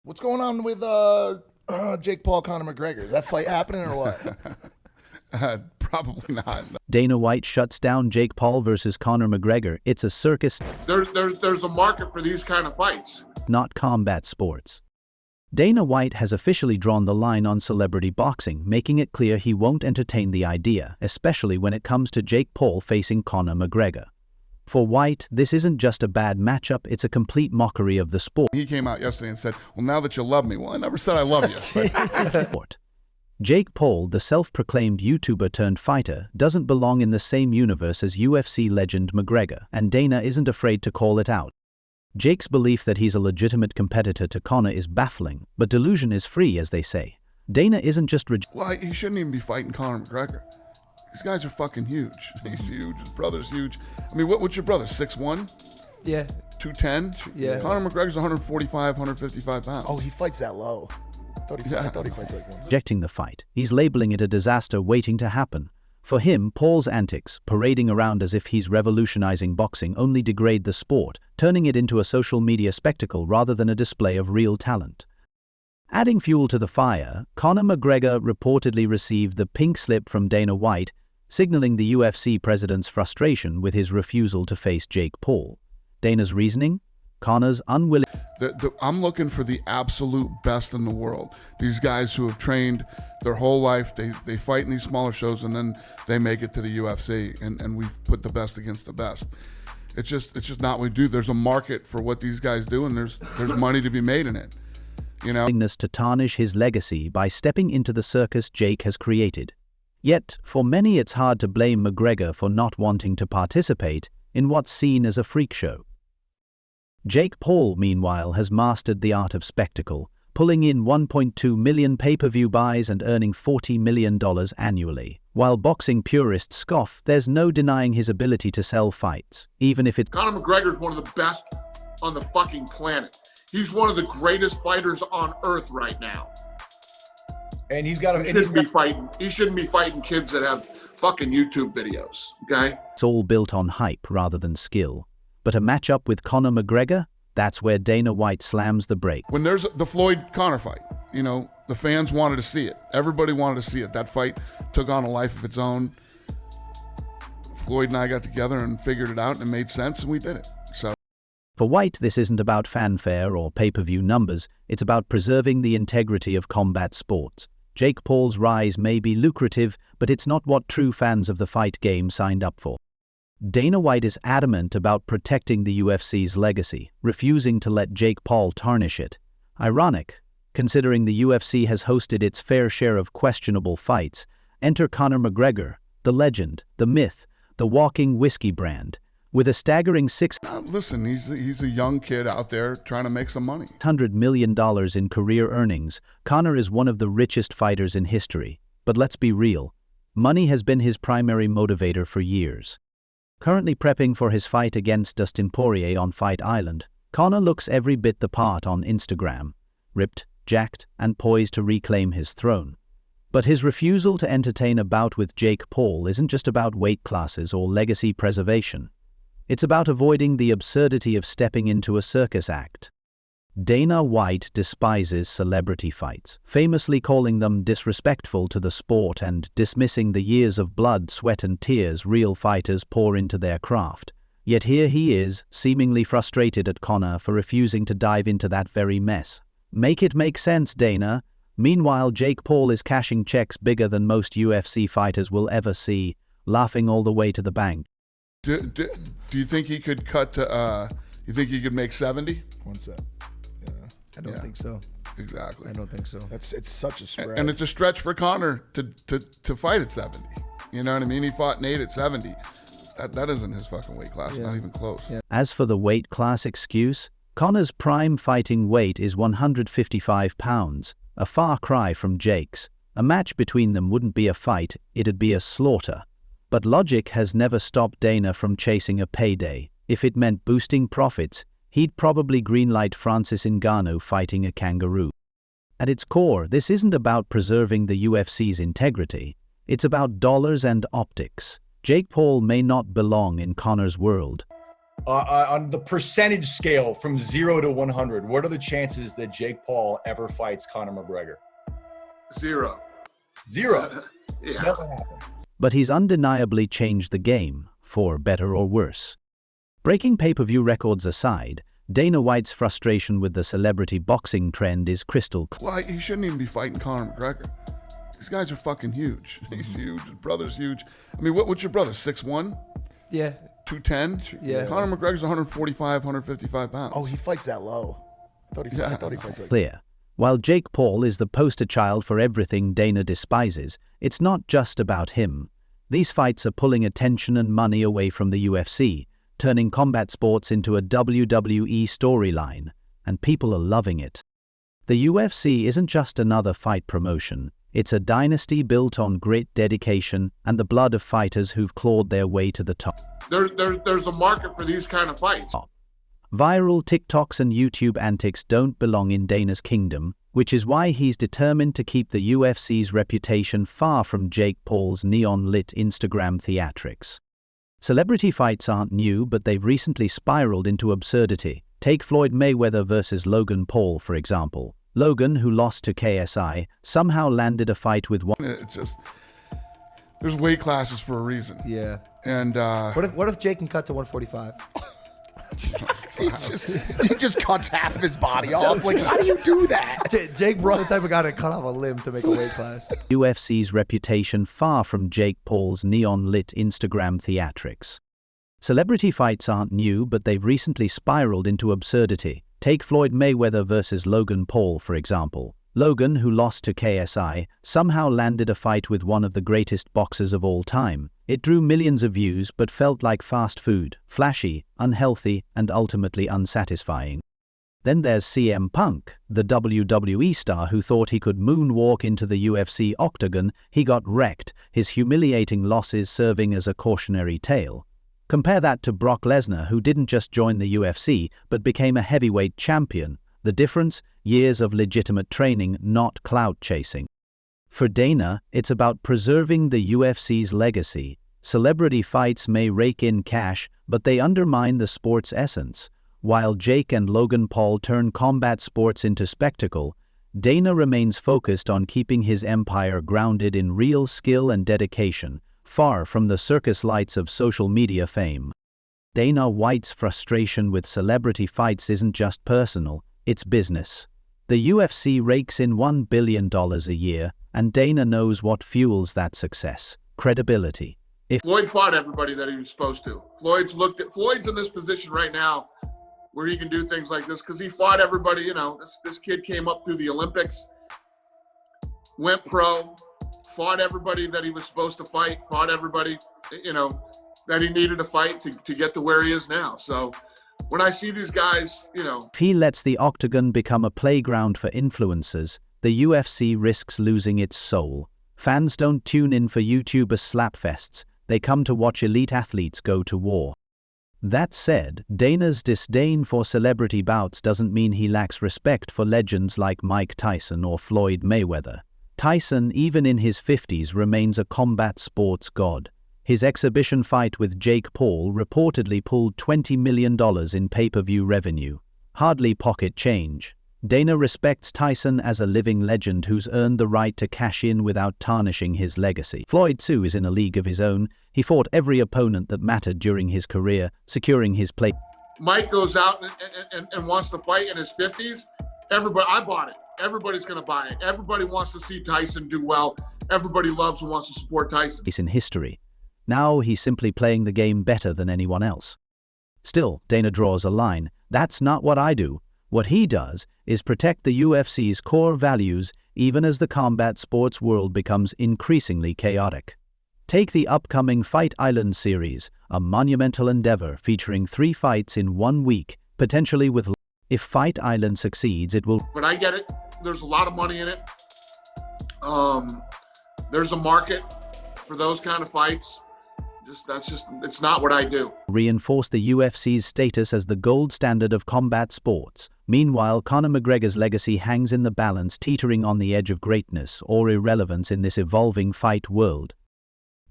What's going on with Jake Paul, Conor McGregor? Is that fight happening or what? Probably not. Dana White shuts down Jake Paul versus Conor McGregor. It's a circus, There's a market for these kind of fights. not combat sports. Dana White has officially drawn the line on celebrity boxing, making it clear he won't entertain the idea, especially when it comes to Jake Paul facing Conor McGregor. For White, this isn't just a bad matchup, it's a complete mockery of the sport. He came out yesterday and said, well, now that you love me. Well, I never said I love you. But Jake Paul, the self-proclaimed YouTuber turned fighter, doesn't belong in the same universe as UFC legend McGregor, and Dana isn't afraid to call it out. Jake's belief that he's a legitimate competitor to Conor is baffling, but delusion is free, as they say. Dana isn't just well, he shouldn't even be fighting Conor McGregor. These guys are fucking huge. He's huge. His brother's huge. I mean, what's your brother, 6'1"? Yeah. 210? Yeah. Conor McGregor's 145, 155 pounds. Oh, he fights that low. I thought he fights like one. rejecting the fight. He's labeling it a disaster waiting to happen. For him, Paul's antics, parading around as if he's revolutionizing boxing, only degrade the sport, turning it into a social media spectacle rather than a display of real talent. Adding fuel to the fire, Conor McGregor reportedly received the pink slip from Dana White, signaling the UFC president's frustration with his refusal to face Jake Paul. Dana's reasoning? Conor's unwilling. I'm looking for the absolute best in the world. These guys who have trained their whole life, they fight in these smaller shows and then they make it to the UFC, and we've put the best against the best. It's just not what we do. There's a market for what these guys do, and there's money to be made in it. You know? Willingness to tarnish his legacy by stepping into the circus Jake has created. Yet, for many it's hard to blame McGregor for not wanting to participate in what's seen as a freak show. Jake Paul, meanwhile, has mastered the art of spectacle, pulling in 1.2 million pay-per-view buys and earning $40 million annually. While boxing purists scoff, there's no denying his ability to sell fights, even if it's Conor McGregor's one of the best on the fucking planet. He's one of the greatest fighters on earth right now. And he's got He shouldn't be fighting kids that have fucking YouTube videos, okay? all built on hype rather than skill. But a matchup with Conor McGregor? That's where Dana White slams the brake. When there's the Floyd-Conor fight, you know, the fans wanted to see it. Everybody wanted to see it. That fight took on a life of its own. Floyd and I got together and figured it out, and it made sense, and we did it. So. For White, this isn't about fanfare or pay-per-view numbers, it's about preserving the integrity of combat sports. Jake Paul's rise may be lucrative, but it's not what true fans of the fight game signed up for. Dana White is adamant about protecting the UFC's legacy, refusing to let Jake Paul tarnish it. Ironic, considering the UFC has hosted its fair share of questionable fights. Enter Conor McGregor, the legend, the myth, the walking whiskey brand. With a staggering Listen, he's a young kid out there trying to make some money. $600 million in career earnings, Conor is one of the richest fighters in history. But let's be real, money has been his primary motivator for years. Currently prepping for his fight against Dustin Poirier on Fight Island, Conor looks every bit the part on Instagram, ripped, jacked, and poised to reclaim his throne. But his refusal to entertain a bout with Jake Paul isn't just about weight classes or legacy preservation. It's about avoiding the absurdity of stepping into a circus act. Dana White despises celebrity fights, famously calling them disrespectful to the sport and dismissing the years of blood, sweat and tears real fighters pour into their craft. Yet here he is, seemingly frustrated at Conor for refusing to dive into that very mess. Make it make sense, Dana. Meanwhile, Jake Paul is cashing checks bigger than most UFC fighters will ever see, laughing all the way to the bank. Do you think he could cut to, you think he could make 70? One set. Yeah. I don't think so. Exactly. I don't think so. It's such a spread. And it's a stretch for Conor to fight at 70. You know what I mean? He fought Nate at 70. That isn't his fucking weight class, not even close. Yeah. As for the weight class excuse, Conor's prime fighting weight is 155 pounds, a far cry from Jake's. A match between them wouldn't be a fight, it'd be a slaughter. But logic has never stopped Dana from chasing a payday. If it meant boosting profits, he'd probably greenlight Francis Ngannou fighting a kangaroo. At its core, this isn't about preserving the UFC's integrity. It's about dollars and optics. Jake Paul may not belong in Conor's world, On the percentage scale from 0 to 100, what are the chances that Jake Paul ever fights Conor McGregor? 0. 0. Yeah. Never happened. But he's undeniably changed the game, for better or worse. Breaking pay-per-view records aside, Dana White's frustration with the celebrity boxing trend is crystal clear. Well, he shouldn't even be fighting Conor McGregor. These guys are fucking huge. He's huge. His brother's huge. I mean, what's your brother? 6'1"? Yeah. 210? Yeah. Conor McGregor's 145, 155 pounds. Oh, he fights that low. I thought he fights like. Clear. While Jake Paul is the poster child for everything Dana despises, it's not just about him. These fights are pulling attention and money away from the UFC, turning combat sports into a WWE storyline, and people are loving it. The UFC isn't just another fight promotion. It's a dynasty built on grit, dedication, and the blood of fighters who've clawed their way to the top. There's a market for these kind of fights. Viral TikToks and YouTube antics don't belong in Dana's kingdom, which is why he's determined to keep the UFC's reputation far from Jake Paul's neon-lit Instagram theatrics. Celebrity fights aren't new, but they've recently spiraled into absurdity. Take Floyd Mayweather versus Logan Paul, for example. Logan, who lost to KSI, somehow landed a fight with one. It's just, there's weight classes for a reason. Yeah. And What if Jake can cut to 145? He just cuts half of his body off. Like, how do you do that? Jake brought the type of guy to cut off a limb to make a weight class. UFC's reputation far from Jake Paul's neon-lit Instagram theatrics. Celebrity fights aren't new, but they've recently spiraled into absurdity. Take Floyd Mayweather versus Logan Paul, for example. Logan, who lost to KSI, somehow landed a fight with one of the greatest boxers of all time. It drew millions of views but felt like fast food, flashy, unhealthy, and ultimately unsatisfying. Then there's CM Punk, the WWE star who thought he could moonwalk into the UFC octagon. He got wrecked, his humiliating losses serving as a cautionary tale. Compare that to Brock Lesnar, who didn't just join the UFC but became a heavyweight champion. The difference? Years of legitimate training, not clout chasing. For Dana, it's about preserving the UFC's legacy. Celebrity fights may rake in cash, but they undermine the sport's essence. While Jake and Logan Paul turn combat sports into spectacle, Dana remains focused on keeping his empire grounded in real skill and dedication, far from the circus lights of social media fame. Dana White's frustration with celebrity fights isn't just personal, it's business. The UFC rakes in $1 billion a year, and Dana knows what fuels that success: credibility. If Floyd fought everybody that he was supposed to. Floyd's in this position right now where he can do things like this because he fought everybody. You know, this kid came up through the Olympics, went pro, fought everybody that he was supposed to fight, fought everybody, you know, that he needed to fight to get to where he is now. So when I see these guys, you know. he lets the octagon become a playground for influencers, the UFC risks losing its soul. Fans don't tune in for YouTuber slapfests, they come to watch elite athletes go to war. That said, Dana's disdain for celebrity bouts doesn't mean he lacks respect for legends like Mike Tyson or Floyd Mayweather. Tyson, even in his 50s, remains a combat sports god. His exhibition fight with Jake Paul reportedly pulled $20 million in pay-per-view revenue. Hardly pocket change. Dana respects Tyson as a living legend who's earned the right to cash in without tarnishing his legacy. Floyd too is in a league of his own. He fought every opponent that mattered during his career, securing his place. Mike goes out and wants to fight in his 50s. Everybody, I bought it. Everybody's going to buy it. Everybody wants to see Tyson do well. Everybody loves and wants to support Tyson. He's in history. Now he's simply playing the game better than anyone else. Still, Dana draws a line. That's not what I do. What he does is protect the UFC's core values even as the combat sports world becomes increasingly chaotic. Take the upcoming Fight Island series, a monumental endeavor featuring 3 fights in 1 week, potentially with. If Fight Island succeeds, it will. But I get it. There's a lot of money in it. There's a market for those kind of fights. It's not what I do. Reinforce the UFC's status as the gold standard of combat sports. Meanwhile, Conor McGregor's legacy hangs in the balance, teetering on the edge of greatness or irrelevance in this evolving fight world.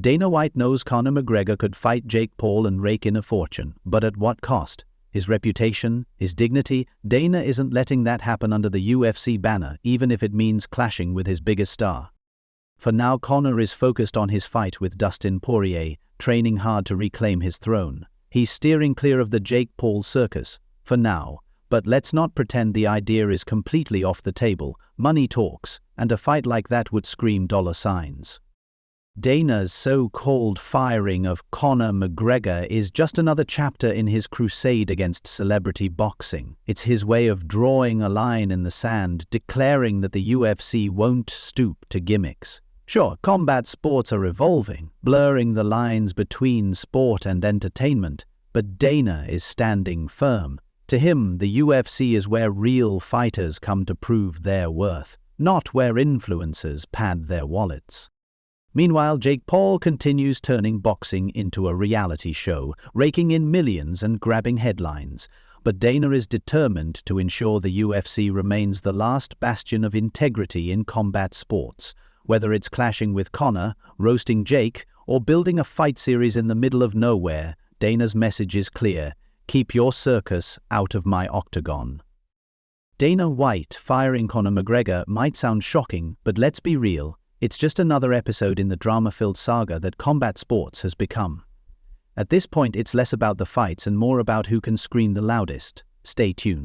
Dana White knows Conor McGregor could fight Jake Paul and rake in a fortune, but at what cost? His reputation, his dignity. Dana isn't letting that happen under the UFC banner, even if it means clashing with his biggest star. For now, Conor is focused on his fight with Dustin Poirier, training hard to reclaim his throne. He's steering clear of the Jake Paul circus, for now. But let's not pretend the idea is completely off the table. Money talks, and a fight like that would scream dollar signs. Dana's so-called firing of Conor McGregor is just another chapter in his crusade against celebrity boxing. It's his way of drawing a line in the sand, declaring that the UFC won't stoop to gimmicks. Sure, combat sports are evolving, blurring the lines between sport and entertainment, but Dana is standing firm. To him, the UFC is where real fighters come to prove their worth, not where influencers pad their wallets. Meanwhile, Jake Paul continues turning boxing into a reality show, raking in millions and grabbing headlines. But Dana is determined to ensure the UFC remains the last bastion of integrity in combat sports. Whether it's clashing with Conor, roasting Jake, or building a fight series in the middle of nowhere, Dana's message is clear: keep your circus out of my octagon. Dana White firing Conor McGregor might sound shocking, but let's be real. It's just another episode in the drama-filled saga that combat sports has become. At this point, it's less about the fights and more about who can scream the loudest. Stay tuned.